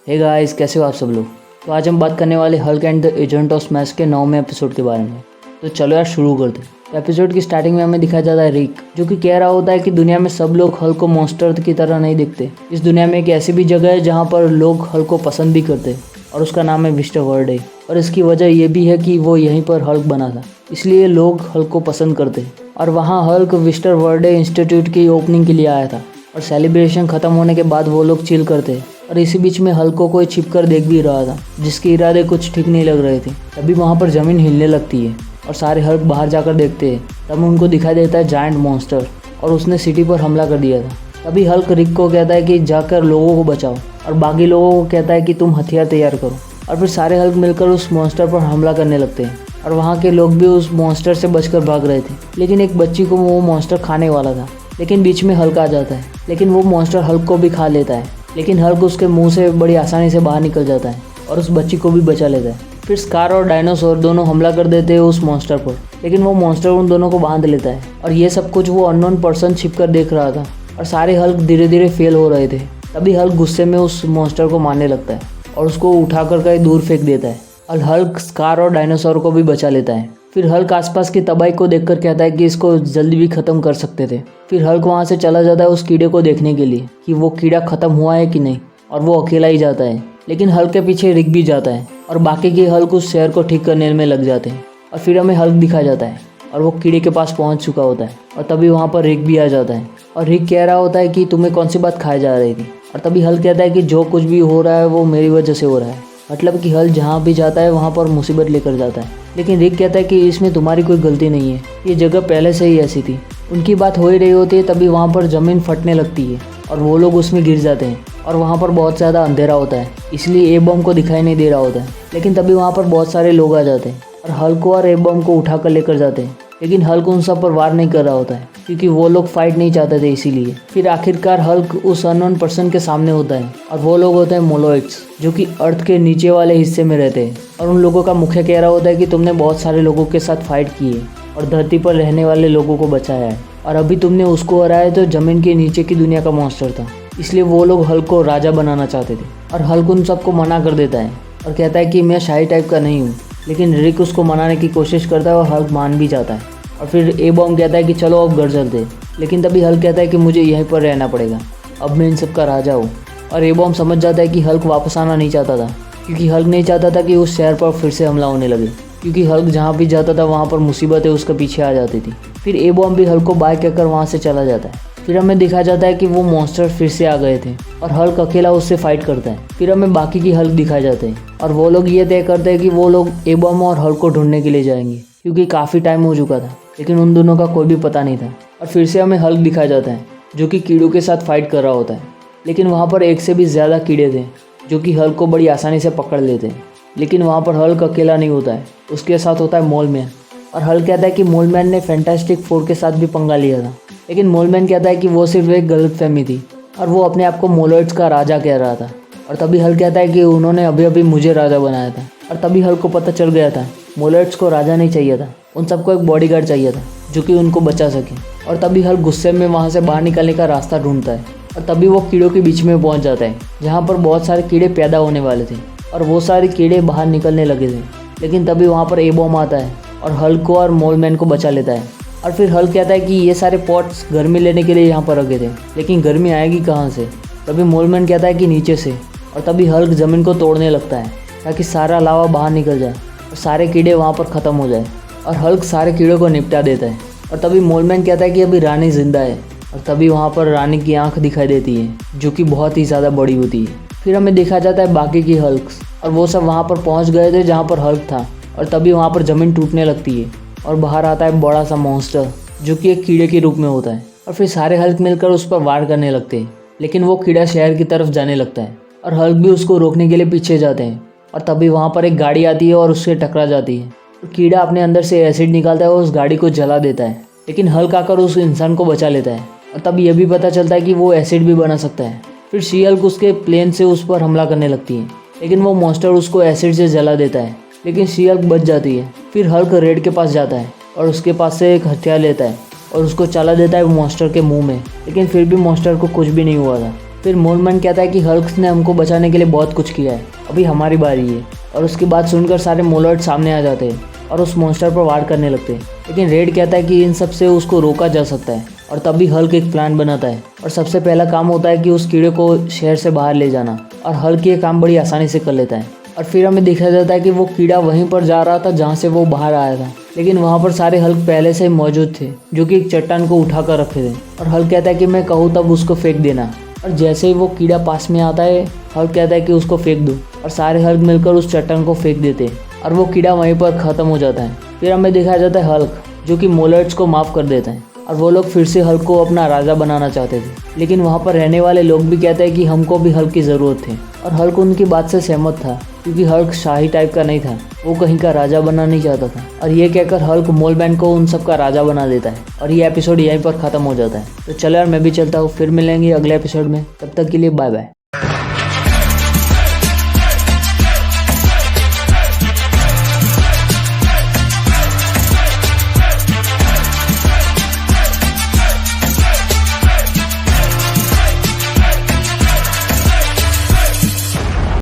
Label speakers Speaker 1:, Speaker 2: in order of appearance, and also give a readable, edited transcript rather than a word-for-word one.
Speaker 1: Hey guys, कैसे हो आप सब लोग। तो आज हम बात करने वाले Hulk and the agent of smash के 9वें एपिसोड के बारे में। तो चलो यार शुरू करते हैं। तो एपिसोड की स्टार्टिंग में हमें दिखाया जाता है रिक, जो कि कह रहा होता है कि दुनिया में सब लोग हल्क को मॉन्स्टर की तरह नहीं दिखते। इस दुनिया में एक ऐसी भी जगह है जहाँ पर लोग हल्क को पसंद भी करते हैं, और उसका नाम है विस्टर वर्ल्ड। और इसकी वजह यह भी है कि वो यहीं पर हल्क बना था, इसलिए लोग हल्क को पसंद करते हैं। और वहाँ हल्क विस्टर वर्ल्ड इंस्टीट्यूट की ओपनिंग के लिए आया था, और सेलिब्रेशन खत्म होने के बाद वो लोग चिल करते। और इसी बीच में हल्क को कोई छिप कर देख भी रहा था, जिसके इरादे कुछ ठीक नहीं लग रहे थे। तभी वहाँ पर ज़मीन हिलने लगती है, और सारे हल्क बाहर जाकर देखते हैं। तब उनको दिखाई देता है जायंट मॉन्स्टर, और उसने सिटी पर हमला कर दिया था। तभी हल्क रिक को कहता है कि जाकर लोगों को बचाओ, और बाकी लोगों को कहता है कि तुम हथियार तैयार करो। और फिर सारे हल्क मिलकर उस मॉन्स्टर पर हमला करने लगते हैं। और वहाँ के लोग भी उस मॉन्स्टर से बचकर भाग रहे थे, लेकिन एक बच्ची को वो मॉन्स्टर खाने वाला था। लेकिन बीच में हल्क आ जाता है, लेकिन वो मॉन्स्टर हल्क को भी खा लेता है। लेकिन हल्क उसके मुंह से बड़ी आसानी से बाहर निकल जाता है, और उस बच्ची को भी बचा लेता है। फिर स्कार और डायनासोर दोनों हमला कर देते हैं उस मॉन्स्टर पर, लेकिन वो मॉन्स्टर उन दोनों को बांध लेता है। और ये सब कुछ वो अननोन पर्सन छिपकर देख रहा था, और सारे हल्क धीरे धीरे फेल हो रहे थे। तभी हल्क गुस्से में उस मॉन्स्टर को मारने लगता है, और उसको उठाकर कहीं दूर फेंक देता है। और हल्क स्कार और डायनासोर को भी बचा लेता है। फिर हल्क आसपास की तबाही को देखकर कहता है कि इसको जल्दी भी खत्म कर सकते थे। फिर हल्क वहाँ से चला जाता है उस कीड़े को देखने के लिए कि वो कीड़ा खत्म हुआ है कि नहीं, और वो अकेला ही जाता है। लेकिन हल्क के पीछे रिक भी जाता है, और बाकी के हल्क उस शहर को ठीक करने में लग जाते हैं। और फिर हमें हल्क दिखा जाता है, और वो कीड़े के पास पहुँच चुका होता है। और तभी वहाँ पर रिक भी आ जाता है, और रिक कह रहा होता है कि तुम्हें कौन सी बात खाई जा रही थी। और तभी हल्क कहता है कि जो कुछ भी हो रहा है वो मेरी वजह से हो रहा है। मतलब कि हल्क जहाँ भी जाता है वहाँ पर मुसीबत लेकर जाता है। लेकिन रिक कहता है कि इसमें तुम्हारी कोई गलती नहीं है, ये जगह पहले से ही ऐसी थी। उनकी बात हो ही रही होती है, तभी वहाँ पर ज़मीन फटने लगती है, और वो लोग उसमें गिर जाते हैं। और वहाँ पर बहुत ज़्यादा अंधेरा होता है, इसलिए ए बॉम्ब को दिखाई नहीं दे रहा होता है। लेकिन तभी वहाँ पर बहुत सारे लोग आ जाते हैं, और हल्क को और ए बॉम्ब को उठा कर लेकर जाते हैं। लेकिन हल्क उन सब पर वार नहीं कर रहा होता है, क्योंकि वो लोग फाइट नहीं चाहते थे इसीलिए। फिर आखिरकार हल्क उस अननोन पर्सन के सामने होता है, और वो लोग होते हैं मोलॉइड्स, जो कि अर्थ के नीचे वाले हिस्से में रहते हैं। और उन लोगों का मुख्य कह रहा होता है कि तुमने बहुत सारे लोगों के साथ फाइट की है, और धरती पर रहने वाले लोगों को बचाया है, और अभी तुमने उसको हराया जो ज़मीन के नीचे की दुनिया का मॉन्स्टर था। इसलिए वो लोग हल्क को राजा बनाना चाहते थे। और हल्क उन सबको मना कर देता है, और कहता है कि मैं शाही टाइप का नहीं हूँ। लेकिन रिक उसको मनाने की कोशिश करता है, और हल्क मान भी जाता है। और फिर ए बॉम्ब कहता है कि चलो अब घर चलते। लेकिन तभी हल्क कहता है कि मुझे यहीं पर रहना पड़ेगा, अब मैं इन सब का राजा हूँ। और ए बॉम्ब समझ जाता है कि हल्क वापस आना नहीं चाहता था, क्योंकि हल्क नहीं चाहता था कि उस शहर पर फिर से हमला होने लगे, क्योंकि हल्क जहाँ भी जाता था वहाँ पर मुसीबतें उसके पीछे आ जाती थी। फिर ए बॉम्ब भी हल्क को बाय कहकर वहाँ से चला जाता है। फिर हमें दिखा जाता है कि वो मॉन्स्टर फिर से आ गए थे, और हल्क अकेला उससे फाइट करता है। फिर हमें बाकी की हल्क दिखाए जाते हैं, और वो लोग ये तय करते हैं कि वो लोग ए बॉम्ब और हल्क को ढूंढने के लिए जाएंगे, क्योंकि काफ़ी टाइम हो चुका था। लेकिन उन दोनों का कोई भी पता नहीं था। और फिर से हमें हल्क दिखाया जाता है, जो कि कीड़ों के साथ फाइट कर रहा होता है। लेकिन वहाँ पर एक से भी ज़्यादा कीड़े थे, जो कि हल्क को बड़ी आसानी से पकड़ लेते हैं। लेकिन वहाँ पर हल्क अकेला नहीं होता है, उसके साथ होता है मोलमैन। और हल्क कहता है कि मोलमैन ने फैंटास्टिक फोर के साथ भी पंगा लिया था। लेकिन मोलमैन कहता है कि वो सिर्फ एक गलतफहमी थी, और वो अपने आप को मोलॉइड्स का राजा कह रहा था। और तभी हल्क कहता है कि उन्होंने अभी अभी मुझे राजा बनाया था। और तभी हल्क को पता चल गया था मोलॉइड्स को राजा नहीं चाहिए था, उन सबको एक बॉडीगार्ड चाहिए था जो कि उनको बचा सके। और तभी हल्क गुस्से में वहाँ से बाहर निकलने का रास्ता ढूंढता है, और तभी वो कीड़ों के बीच में पहुँच जाता है, जहाँ पर बहुत सारे कीड़े पैदा होने वाले थे, और वो सारे कीड़े बाहर निकलने लगे थे। लेकिन तभी वहाँ पर ए बॉम्ब आता है, और हल्क को और मोलमैन को बचा लेता है। और फिर हल्क कहता है कि ये सारे पॉट्स गर्मी लेने के लिए यहाँ पर रखे थे, लेकिन गर्मी आएगी कहाँ से। तभी मोलमैन कहता है कि नीचे से। और तभी हल्क ज़मीन को तोड़ने लगता है, ताकि सारा लावा बाहर निकल जाए, और सारे कीड़े वहाँ पर ख़त्म हो जाए। और हल्क सारे कीड़ों को निपटा देता है। और तभी मोलमैन कहता है कि अभी रानी जिंदा है। और तभी वहाँ पर रानी की आँख दिखाई देती है, जो कि बहुत ही ज़्यादा बड़ी होती है। फिर हमें देखा जाता है बाकी की हल्क्स, और वो सब वहाँ पर पहुँच गए थे जहाँ पर हल्क था। और तभी वहाँ पर ज़मीन टूटने लगती है, और बाहर आता है बड़ा सा मॉन्स्टर, जो कि एक कीड़े के रूप में होता है। और फिर सारे हल्क मिलकर उस पर वार करने लगते हैं। लेकिन वो कीड़ा शहर की तरफ जाने लगता है, और हल्क भी उसको रोकने के लिए पीछे जाते हैं। और तभी वहाँ पर एक गाड़ी आती है, और उससे टकरा जाती है। तो कीड़ा अपने अंदर से एसिड निकालता है और उस गाड़ी को जला देता है। लेकिन हल्क आकर उस इंसान को बचा लेता है, और तब यह भी पता चलता है कि वो एसिड भी बना सकता है। फिर शी हल्क उसके प्लेन से उस पर हमला करने लगती है, लेकिन वो मॉन्स्टर उसको एसिड से जला देता है। लेकिन शी हल्क बच जाती है। फिर हल्क रेड के पास जाता है, और उसके पास से एक हथियार लेता है, और उसको चला देता है मॉन्स्टर के मुंह में। लेकिन फिर भी मॉन्स्टर को कुछ भी नहीं हुआ था। फिर मोलमैन कहता है कि हल्क ने हमको बचाने के लिए बहुत कुछ किया है, अभी हमारी बारी है। और उसकी बात सुनकर सारे मोलॉइड सामने आ जाते हैं और उस मॉन्स्टर पर वार करने लगते हैं। लेकिन रेड कहता है कि इन सब से उसको रोका जा सकता है और तभी हल्क एक प्लान बनाता है और सबसे पहला काम होता है कि उस कीड़े को शहर से बाहर ले जाना, और हल्क ये काम बड़ी आसानी से कर लेता है। और फिर हमें देखा जाता है कि वो कीड़ा वहीं पर जा रहा था जहाँ से वो बाहर आया था, लेकिन वहाँ पर सारे हल्क पहले से ही मौजूद थे जो कि एक चट्टान को उठा कर रखे थे। और हल्क कहता है कि मैं कहूँ तब उसको फेंक देना, और जैसे ही वो कीड़ा पास में आता है हल्क कहता है कि उसको फेंक दो, और सारे हल्क मिलकर उस चट्टान को फेंक देते हैं और वो कीड़ा वहीं पर ख़त्म हो जाता है। फिर हमें दिखाया जाता है हल्क जो कि मोलॉइड्स को माफ़ कर देता है और वो लोग फिर से हल्क को अपना राजा बनाना चाहते थे। लेकिन वहाँ पर रहने वाले लोग भी कहते हैं कि हमको भी हल्क की ज़रूरत थी, और हल्क उनकी बात से सहमत था क्योंकि हल्क शाही टाइप का नहीं था, वो कहीं का राजा बनना नहीं चाहता था। और ये कहकर हल्क मोलमैन को उन सब का राजा बना देता है और ये एपिसोड यहीं पर ख़त्म हो जाता है। तो चलो यार मैं भी चलता हूँ, फिर मिलेंगे अगले एपिसोड में, तब तक के लिए बाय बाय।